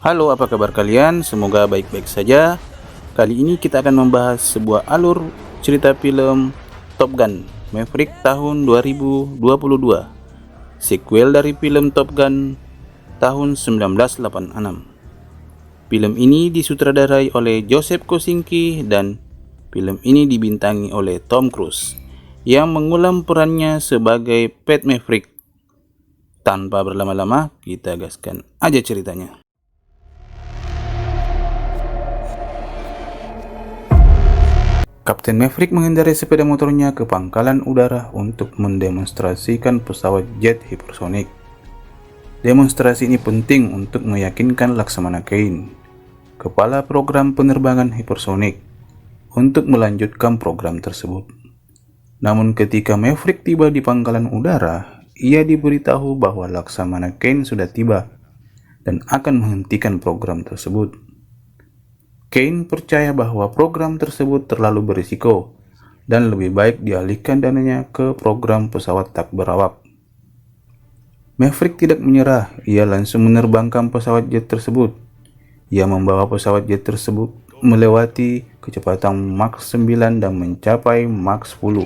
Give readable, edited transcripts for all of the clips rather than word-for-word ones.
Halo, apa kabar kalian? Semoga baik-baik saja. Kali ini kita akan membahas sebuah alur cerita film Top Gun Maverick tahun 2022, sequel dari film Top Gun tahun 1986. Film ini disutradarai oleh Joseph Kosinski dan film ini dibintangi oleh Tom Cruise yang mengulang perannya sebagai Pat Maverick. Tanpa berlama-lama, kita gaskan aja ceritanya. Kapten Maverick mengendarai sepeda motornya ke pangkalan udara untuk mendemonstrasikan pesawat jet hipersonik. Demonstrasi ini penting untuk meyakinkan Laksamana Cain, kepala program penerbangan hipersonik, untuk melanjutkan program tersebut. Namun ketika Maverick tiba di pangkalan udara, ia diberitahu bahwa Laksamana Cain sudah tiba dan akan menghentikan program tersebut. Cain percaya bahwa program tersebut terlalu berisiko dan lebih baik dialihkan dananya ke program pesawat tak berawak. Maverick tidak menyerah, ia langsung menerbangkan pesawat jet tersebut. Ia membawa pesawat jet tersebut melewati kecepatan Mach 9 dan mencapai Mach 10.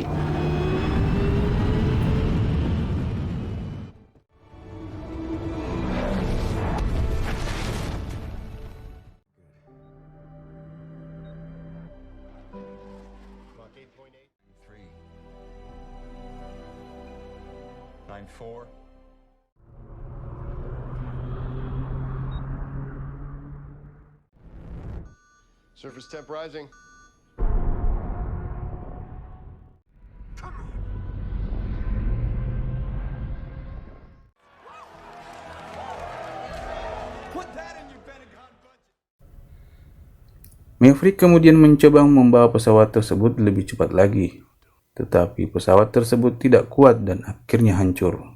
Surface temp rising. Maverick kemudian mencoba membawa pesawat tersebut lebih cepat lagi, tetapi pesawat tersebut tidak kuat dan akhirnya hancur.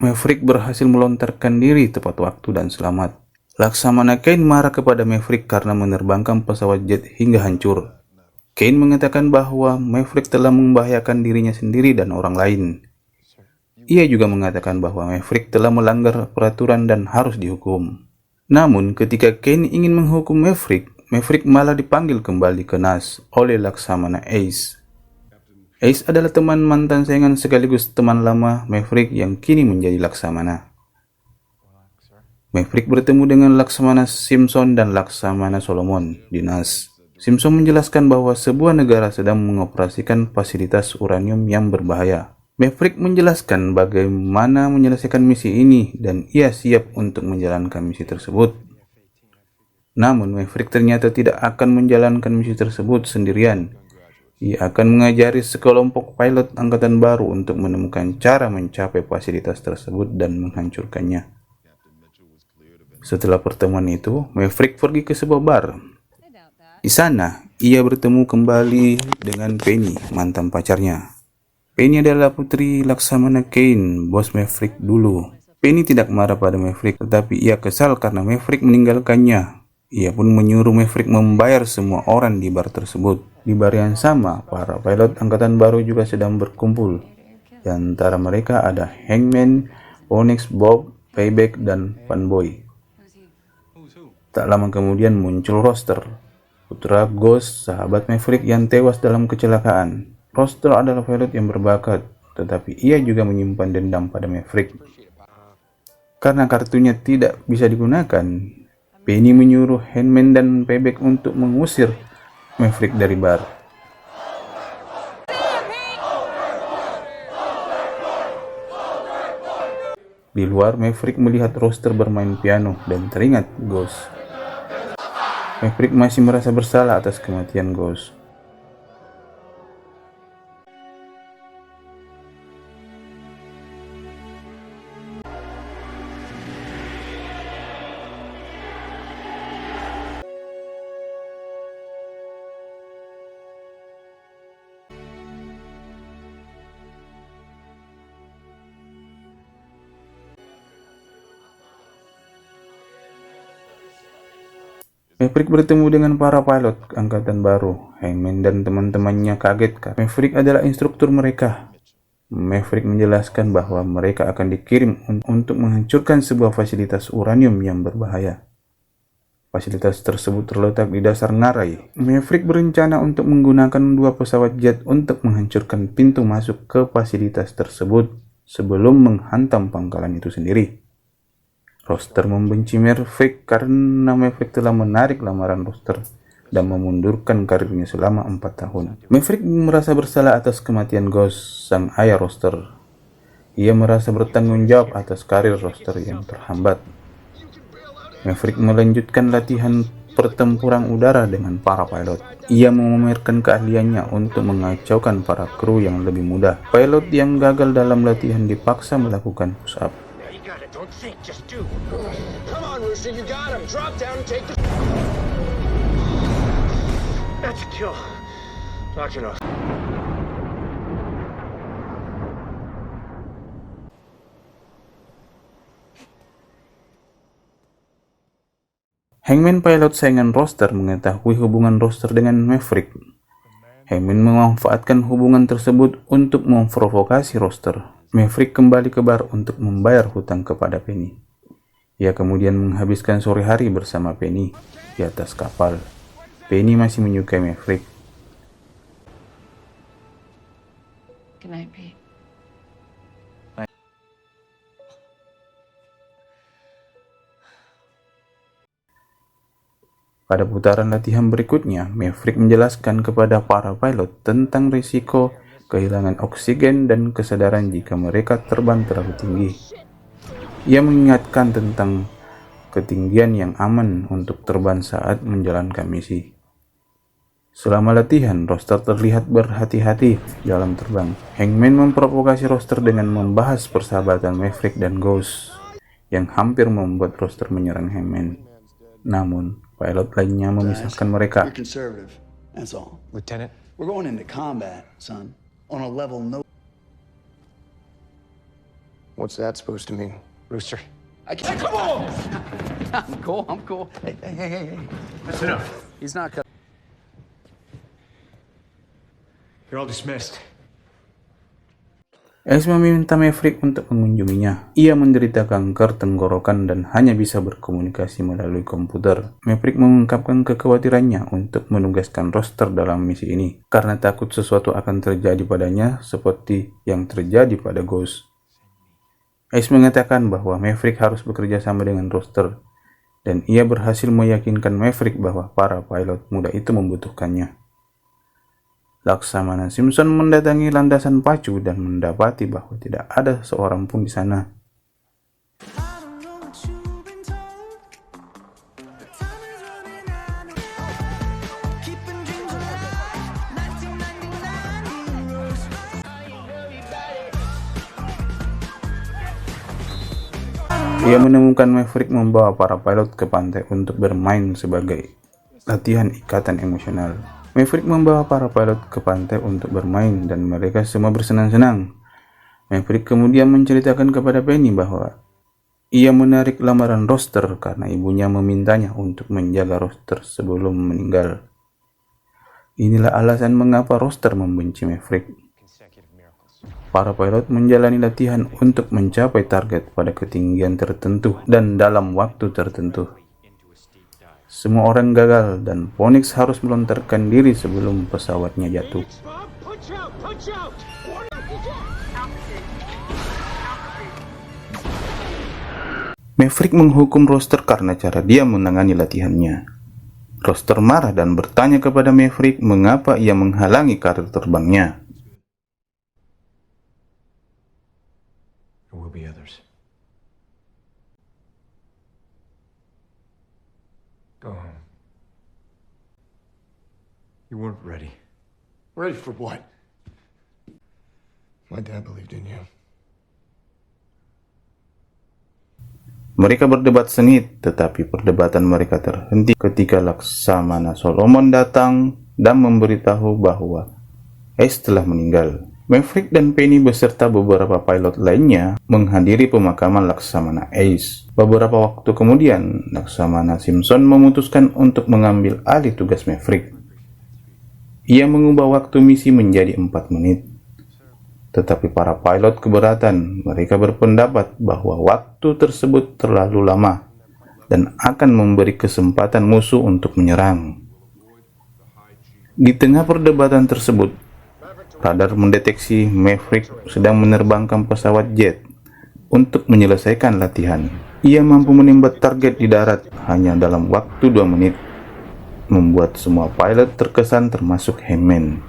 Maverick berhasil melontarkan diri tepat waktu dan selamat. Laksamana Cain marah kepada Maverick karena menerbangkan pesawat jet hingga hancur. Cain mengatakan bahwa Maverick telah membahayakan dirinya sendiri dan orang lain. Ia juga mengatakan bahwa Maverick telah melanggar peraturan dan harus dihukum. Namun ketika Cain ingin menghukum Maverick malah dipanggil kembali ke NAS oleh Laksamana Ace. Ace adalah teman mantan saingan sekaligus teman lama Maverick yang kini menjadi Laksamana. Maverick bertemu dengan Laksamana Simpson dan Laksamana Solomon di NAS. Simpson menjelaskan bahwa sebuah negara sedang mengoperasikan fasilitas uranium yang berbahaya. Maverick menjelaskan bagaimana menyelesaikan misi ini dan ia siap untuk menjalankan misi tersebut. Namun Maverick ternyata tidak akan menjalankan misi tersebut sendirian. Ia akan mengajari sekelompok pilot angkatan baru untuk menemukan cara mencapai fasilitas tersebut dan menghancurkannya. Setelah pertemuan itu, Maverick pergi ke sebuah bar. Di sana, ia bertemu kembali dengan Penny, mantan pacarnya. Penny adalah putri Laksamana Cain, bos Maverick dulu. Penny tidak marah pada Maverick, tetapi ia kesal karena Maverick meninggalkannya. Ia pun menyuruh Maverick membayar semua orang di bar tersebut. Di bar yang sama, para pilot angkatan baru juga sedang berkumpul. Di antara mereka ada Hangman, Onyx, Bob, Payback, dan Fanboy. Tak lama kemudian muncul Roster, putra Ghost, sahabat Maverick yang tewas dalam kecelakaan. Roster adalah pilot yang berbakat, tetapi ia juga menyimpan dendam pada Maverick. Karena kartunya tidak bisa digunakan, Penny menyuruh Hangman dan Payback untuk mengusir Maverick dari bar. Di luar, Maverick melihat Roster bermain piano dan teringat Ghost. Maverick masih merasa bersalah atas kematian Ghost. Maverick bertemu dengan para pilot angkatan baru. Hangman dan teman-temannya kaget karena Maverick adalah instruktur mereka. Maverick menjelaskan bahwa mereka akan dikirim untuk menghancurkan sebuah fasilitas uranium yang berbahaya. Fasilitas tersebut terletak di dasar ngarai. Maverick berencana untuk menggunakan 2 pesawat jet untuk menghancurkan pintu masuk ke fasilitas tersebut sebelum menghantam pangkalan itu sendiri. Roster membenci Maverick karena Maverick telah menarik lamaran Roster dan memundurkan karirnya selama 4 tahun. Maverick merasa bersalah atas kematian Ghost, sang ayah Roster. Ia merasa bertanggung jawab atas karir Roster yang terhambat. Maverick melanjutkan latihan pertempuran udara dengan para pilot. Ia memamerkan keahliannya untuk mengacaukan para kru yang lebih mudah. Pilot yang gagal dalam latihan dipaksa melakukan push-up. Hangman, pilot saingan Roster, mengetahui hubungan Roster dengan Maverick. Hangman memanfaatkan hubungan tersebut untuk memprovokasi Roster. Maverick kembali ke bar untuk membayar hutang kepada Penny. Ia kemudian menghabiskan sore hari bersama Penny di atas kapal. Penny masih menyukai Maverick. Good night, Pete. Pada putaran latihan berikutnya, Maverick menjelaskan kepada para pilot tentang risiko kehilangan oksigen dan kesadaran jika mereka terbang terlalu tinggi. Ia mengingatkan tentang ketinggian yang aman untuk terbang saat menjalankan misi. Selama latihan, Roster terlihat berhati-hati dalam terbang. Hangman memprovokasi Roster dengan membahas persahabatan Maverick dan Ghost, yang hampir membuat Roster menyerang Hangman. Namun, pilot lainnya memisahkan mereka. You're conservative, that's all. Lieutenant? We're going into combat, son, on a level no... What's that supposed to mean? Rooster? I can't... Come on! I'm cool. Hey. That's enough. He's not coming. You're all dismissed. Ace meminta Maverick untuk mengunjunginya. Ia menderita kanker tenggorokan dan hanya bisa berkomunikasi melalui komputer. Maverick mengungkapkan kekhawatirannya untuk menugaskan Roster dalam misi ini, karena takut sesuatu akan terjadi padanya seperti yang terjadi pada Ghost. Ace mengatakan bahwa Maverick harus bekerja sama dengan Roster, dan ia berhasil meyakinkan Maverick bahwa para pilot muda itu membutuhkannya. Laksamana Simpson mendatangi landasan pacu dan mendapati bahwa tidak ada seorang pun di sana. Ia menemukan Maverick membawa para pilot ke pantai untuk bermain sebagai latihan ikatan emosional. Maverick membawa para pilot ke pantai untuk bermain dan mereka semua bersenang-senang. Maverick kemudian menceritakan kepada Penny bahwa ia menarik lamaran Roster karena ibunya memintanya untuk menjaga Roster sebelum meninggal. Inilah alasan mengapa Roster membenci Maverick. Para pilot menjalani latihan untuk mencapai target pada ketinggian tertentu dan dalam waktu tertentu. Semua orang gagal dan Phoenix harus melontarkan diri sebelum pesawatnya jatuh. Maverick menghukum Roster karena cara dia menangani latihannya. Roster marah dan bertanya kepada Maverick mengapa ia menghalangi karir terbangnya. There will be others. Go home. You weren't ready. Ready for what? My dad believed in you. Mereka berdebat sengit, tetapi perdebatan mereka terhenti ketika Laksamana Solomon datang dan memberitahu bahwa Ace telah meninggal. Maverick dan Penny beserta beberapa pilot lainnya menghadiri pemakaman Laksamana Ace. Beberapa waktu kemudian, Laksamana Simpson memutuskan untuk mengambil alih tugas Maverick. Ia mengubah waktu misi menjadi 4 menit. Tetapi para pilot keberatan. Mereka berpendapat bahwa waktu tersebut terlalu lama. dan akan memberi kesempatan musuh untuk menyerang. Di tengah perdebatan tersebut, radar mendeteksi Maverick sedang menerbangkan pesawat jet untuk menyelesaikan latihan. Ia mampu menembak target di darat hanya dalam waktu 2 menit, membuat semua pilot terkesan termasuk Hangman.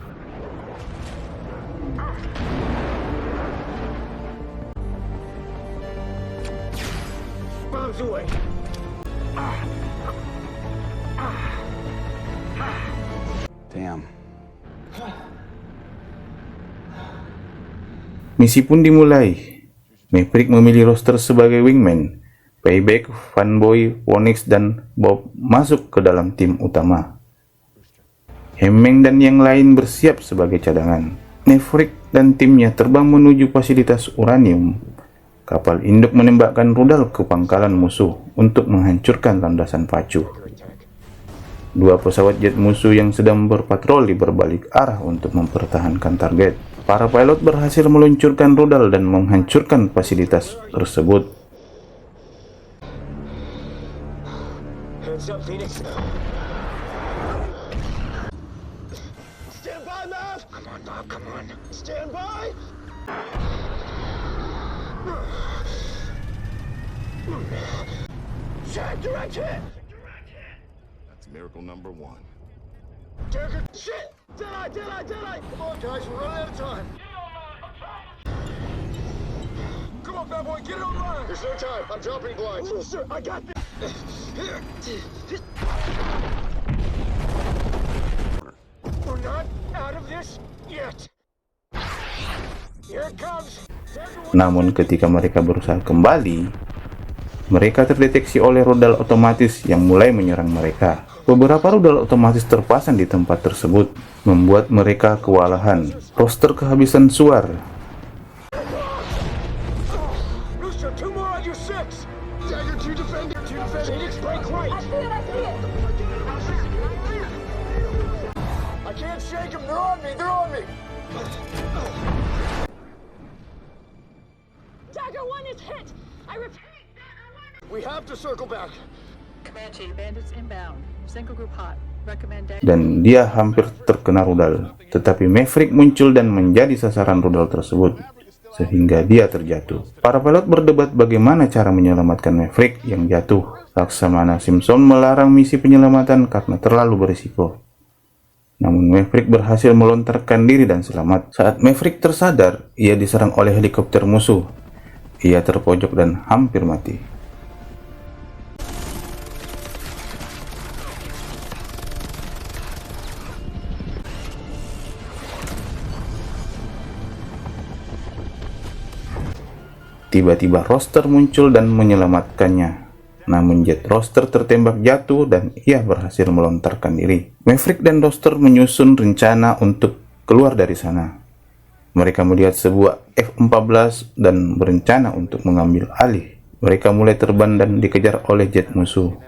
Damn. Misi pun dimulai. Maverick memilih roster sebagai wingman. Payback, Fanboy, Onyx, dan Bob masuk ke dalam tim utama. Hemming dan yang lain bersiap sebagai cadangan. Maverick dan timnya terbang menuju fasilitas uranium. Kapal induk menembakkan rudal ke pangkalan musuh untuk menghancurkan landasan pacu. 2 pesawat jet musuh yang sedang berpatroli berbalik arah untuk mempertahankan target. Para pilot berhasil meluncurkan rudal dan menghancurkan fasilitas tersebut. Hands up, Phoenix. Stand by, Mav! Come on, Bob, come on. Stand by! Shot, direct hit! That's miracle number 1. Dagger, shit! Dead eye! Come on, guys, we're running out of time. Come on, bad boy, get it online! There's no time, I'm dropping blind. Sir, I got this! We're not out of this yet! Here it comes! Namun ketika mereka berusaha kembali, mereka terdeteksi oleh rudal otomatis yang mulai menyerang mereka. Beberapa rudal otomatis terpasang di tempat tersebut, membuat mereka kewalahan. Roster kehabisan suar. Rooster, 2 more on your 6! Dagger, 2 defender, 2 defender. Phoenix, break right! I see it. I can't shake them, they're on me! Dagger 1 is hit. I repeat, Dagger 1. We have to circle back. Comanche, bandits inbound. Single group hot. Recommend Dagger. Dan dia hampir terkena rudal. Tetapi Maverick muncul dan menjadi sasaran rudal tersebut, sehingga dia terjatuh. Para pilot berdebat bagaimana cara menyelamatkan Maverick yang jatuh. Laksamana Simpson melarang misi penyelamatan karena terlalu berisiko. Namun Maverick berhasil melontarkan diri dan selamat. Saat Maverick tersadar, ia diserang oleh helikopter musuh. Ia terpojok dan hampir mati. Tiba-tiba Roster muncul dan menyelamatkannya. Namun jet Roster tertembak jatuh dan ia berhasil melontarkan diri. Maverick dan Roster menyusun rencana untuk keluar dari sana. Mereka melihat sebuah F-14 dan berencana untuk mengambil alih. Mereka mulai terbang dan dikejar oleh jet musuh.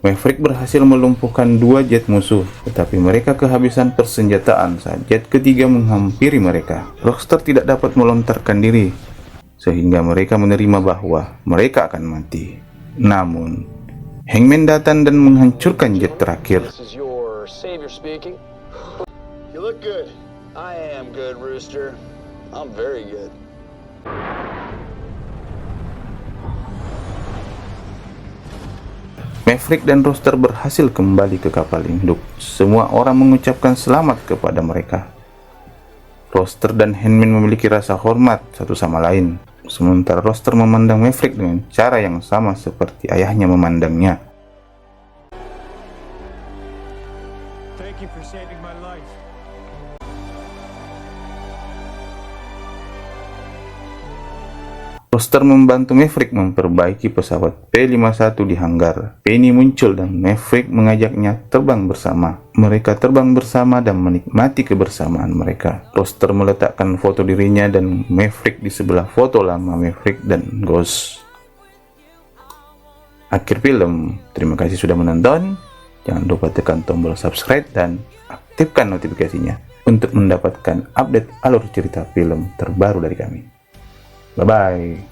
Maverick berhasil melumpuhkan 2 jet musuh, tetapi mereka kehabisan persenjataan saat jet ketiga menghampiri mereka. Roster tidak dapat melontarkan diri, sehingga mereka menerima bahwa mereka akan mati. Namun, Hangman datang dan menghancurkan jet terakhir. This is your savior speaking. You look good. I am good, Rooster. I'm very good. Maverick dan Roster berhasil kembali ke kapal induk. Semua orang mengucapkan selamat kepada mereka. Roster dan Hangman memiliki rasa hormat satu sama lain. Sementara Roster memandang Maverick dengan cara yang sama seperti ayahnya memandangnya. Thank you for saving my life. Roster membantu Maverick memperbaiki pesawat P-51 di hanggar. Penny muncul dan Maverick mengajaknya terbang bersama. Mereka terbang bersama dan menikmati kebersamaan mereka. Roster meletakkan foto dirinya dan Maverick di sebelah foto lama Maverick dan Ghost. Akhir film, terima kasih sudah menonton. Jangan lupa tekan tombol subscribe dan aktifkan notifikasinya untuk mendapatkan update alur cerita film terbaru dari kami. Bye-bye.